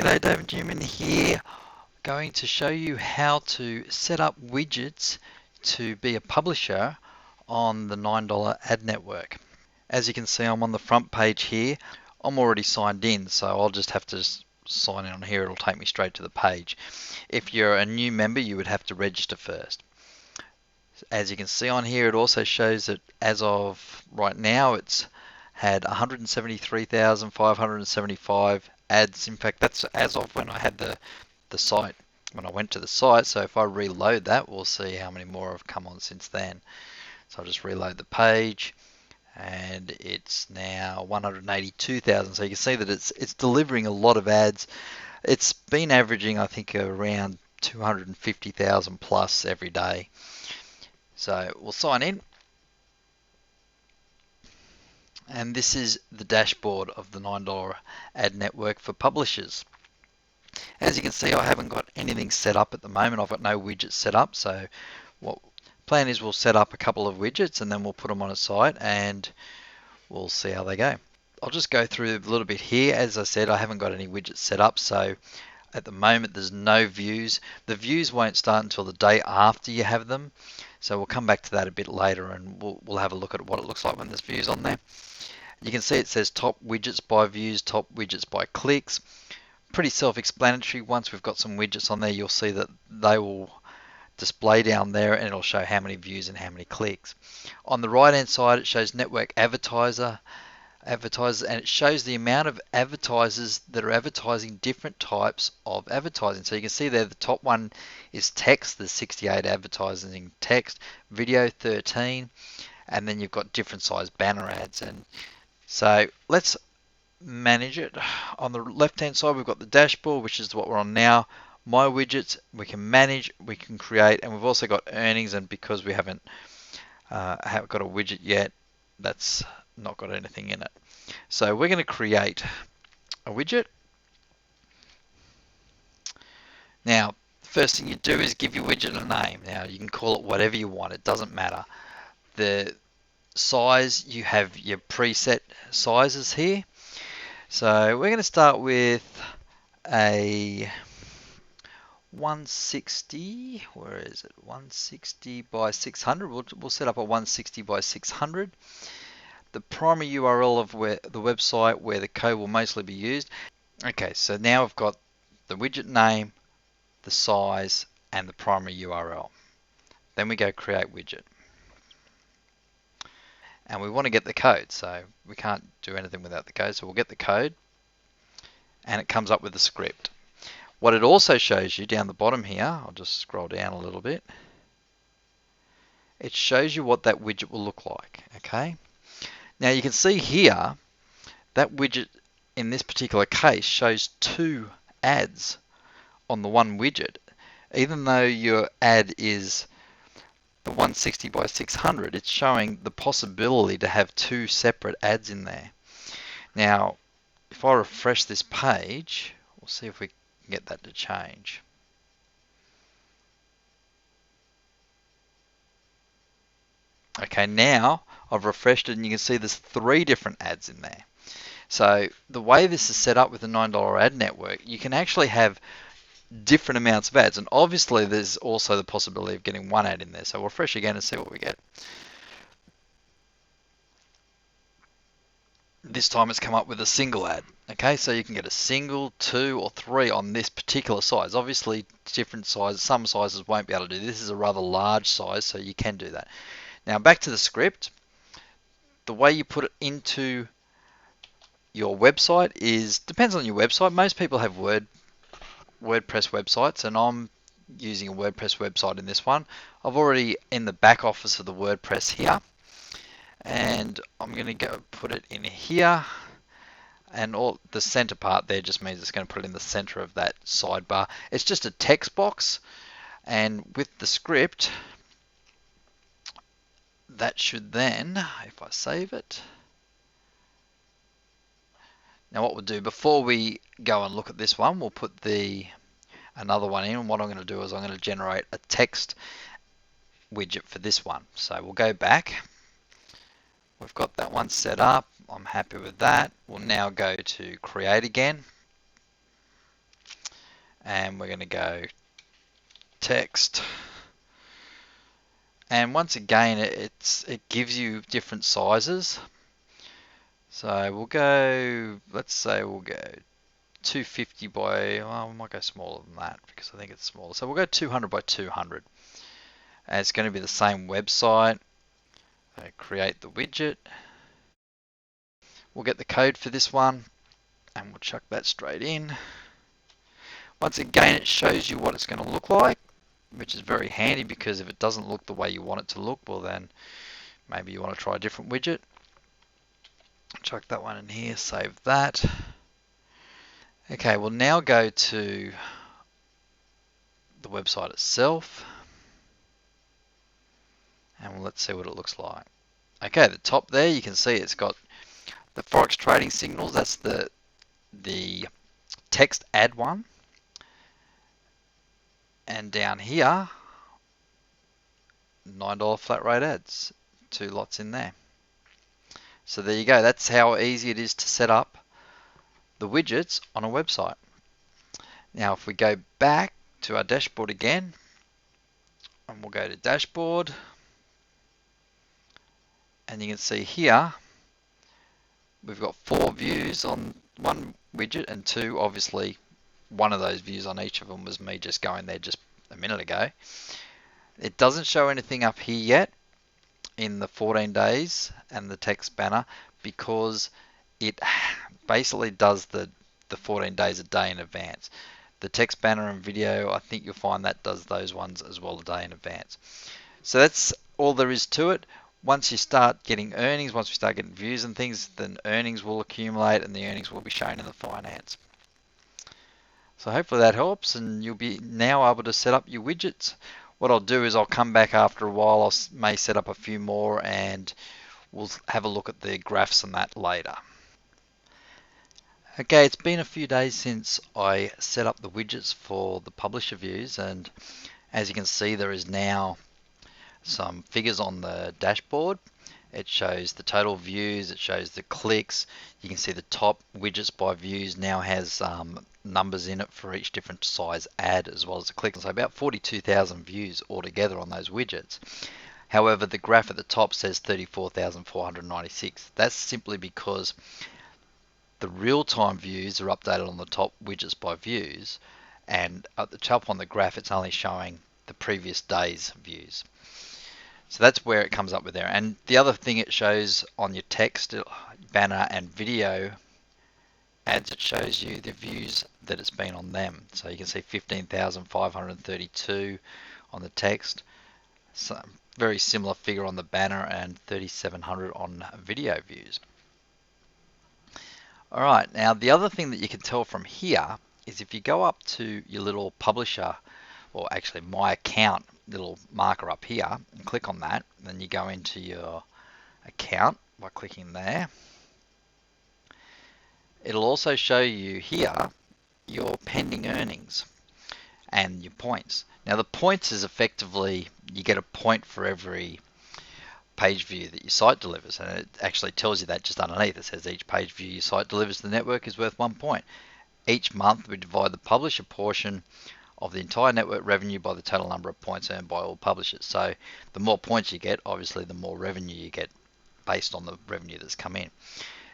G'day, David Newman here, going to show you how to set up widgets to be a publisher on the $9 ad network. As you can see, I'm on the front page here. I'm already signed in, so I'll just have to sign in on here. It'll take me straight to the page. If you're a new member, you would have to register first. As you can see on here, it also shows that as of right now, it's had 173,575 ads. In fact, that's as of when I had the site, when I went to the site. So if I reload that, we'll see how many more have come on since then. So I'll just reload the page, and it's now 182,000. So you can see that it's delivering a lot of ads. It's been averaging, I think, around 250,000 plus every day. So we'll sign in, and this is the dashboard of the $9 ad network for publishers. As you can see, I haven't got anything set up at the moment. I've got no widgets set up, so what plan is we'll set up a couple of widgets and then we'll put them on a site and we'll see how they go. I'll just go through a little bit here. As I said, I haven't got any widgets set up, so at the moment there's no views. The views won't start until the day after you have them, so we'll come back to that a bit later and we'll have a look at what it looks like when there's views on there. You can see it says top widgets by views, top widgets by clicks. Pretty self-explanatory. Once we've got some widgets on there, you'll see that they will display down there and it'll show how many views and how many clicks. On the right hand side, it shows network advertisers, and it shows the amount of advertisers that are advertising different types of advertising. So you can see there the top one is text. There's 68 advertisers in text, video 13, and then you've got different size banner ads. And so let's manage it. On the left hand side, we've got the dashboard, which is what we're on now. My widgets, we can manage, we can create, and we've also got earnings. And because we haven't got a widget yet, that's not got anything in it. So we're going to create a widget. Now, first thing you do is give your widget a name. Now, you can call it whatever you want. It doesn't matter. The size, you have your preset sizes here. So we're going to start with a 160, where is it? 160 by 600. We'll set up a 160 by 600. The primary URL of where the website where the code will mostly be used. Okay, so now I've got the widget name, the size, and the primary URL. Then we go create widget. And we want to get the code, so we can't do anything without the code, so we'll get the code, and it comes up with the script. What it also shows you down the bottom here, I'll just scroll down a little bit, it shows you what that widget will look like. Okay, now you can see here that widget in this particular case shows two ads on the one widget. Even though your ad is 160 by 600, it's showing the possibility to have two separate ads in there. Now, if I refresh this page, we'll see if we can get that to change. Okay, now I've refreshed it and you can see there's three different ads in there. So the way this is set up with the $9 ad network, you can actually have different amounts of ads, and obviously there's also the possibility of getting one ad in there. So we'll refresh again and see what we get. This time it's come up with a single ad. Okay, so you can get a single, two, or three on this particular size. Obviously different sizes, some sizes won't be able to do this. This is a rather large size, so you can do that. Now back to the script. The way you put it into your website depends on your website. Most people have WordPress websites, and I'm using a WordPress website in this one. I've already in the back office of the WordPress here, and I'm going to go put it in here, and all the center part there just means it's going to put it in the center of that sidebar. It's just a text box, and with the script that should then, if I save it, now what we'll do before we go and look at this one, we'll put another one in. And what I'm going to do is I'm going to generate a text widget for this one. So we'll go back. We've got that one set up. I'm happy with that. We'll now go to create again. and we're going to go text. And once again, it gives you different sizes. So we'll go, let's say we'll go 250 by, well, we might go smaller than that because I think it's smaller. So we'll go 200 by 200. And it's going to be the same website. Create the widget. We'll get the code for this one and we'll chuck that straight in. Once again, it shows you what it's going to look like, which is very handy because if it doesn't look the way you want it to look, well then maybe you want to try a different widget. Chuck that one in here, save that. Okay, we'll now go to the website itself and let's see what it looks like. Okay, at the top there you can see it's got the Forex trading signals. That's the text ad one. And down here, $9 flat rate ads, 2 lots in there. So there you go. That's how easy it is to set up the widgets on a website. Now if we go back to our dashboard again, and we'll go to dashboard, and you can see here we've got 4 views on one widget and 2, obviously one of those views on each of them was me just going there just a minute ago. It doesn't show anything up here yet in the 14 days and the text banner because it basically does the 14 days a day in advance. The text banner and video, I think you'll find that does those ones as well a day in advance. So that's all there is to it. Once you start getting earnings, once we start getting views and things, then earnings will accumulate and the earnings will be shown in the finance. So hopefully that helps and you'll be now able to set up your widgets. What I'll do is I'll come back after a while, I may set up a few more and we'll have a look at the graphs and that later. Okay, it's been a few days since I set up the widgets for the publisher views and as you can see there is now some figures on the dashboard. It shows the total views, it shows the clicks. You can see the top widgets by views now has numbers in it for each different size ad as well as the clicks. So about 42,000 views altogether on those widgets. However, the graph at the top says 34,496. That's simply because the real-time views are updated on the top widgets by views, and at the top on the graph it's only showing the previous day's views. So that's where it comes up with there. And the other thing it shows on your text, banner and video ads, it shows you the views that it's been on them. So you can see 15,532 on the text, so very similar figure on the banner and 3,700 on video views. Alright, now the other thing that you can tell from here is if you go up to your little publisher, or actually my account little marker up here, and click on that, then you go into your account by clicking there. It'll also show you here your pending earnings and your points. Now the points is effectively, you get a point for every page view that your site delivers, and it actually tells you that just underneath. It says each page view your site delivers to the network is worth 1 point. Each month we divide the publisher portion of the entire network revenue by the total number of points earned by all publishers. So the more points you get, obviously the more revenue you get based on the revenue that's come in.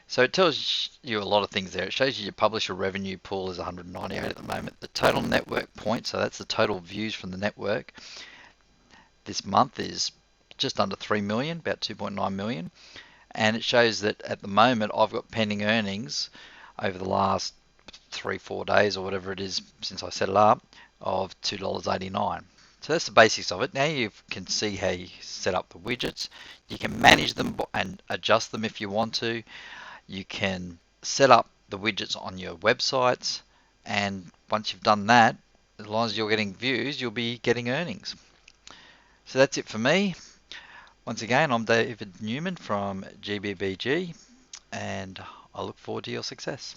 So it tells you a lot of things there. It shows you your publisher revenue pool is 198 at the moment. The total network points, so that's the total views from the network, this month is just under 3 million, about 2.9 million. And it shows that at the moment I've got pending earnings over the last 3-4 days or whatever it is since I set it up of $2.89. So that's the basics of it. Now you can see how you set up the widgets. You can manage them and adjust them if you want to. You can set up the widgets on your websites, and once you've done that, as long as you're getting views, you'll be getting earnings. So that's it for me. Once again, I'm David Newman from GBBG, and I look forward to your success.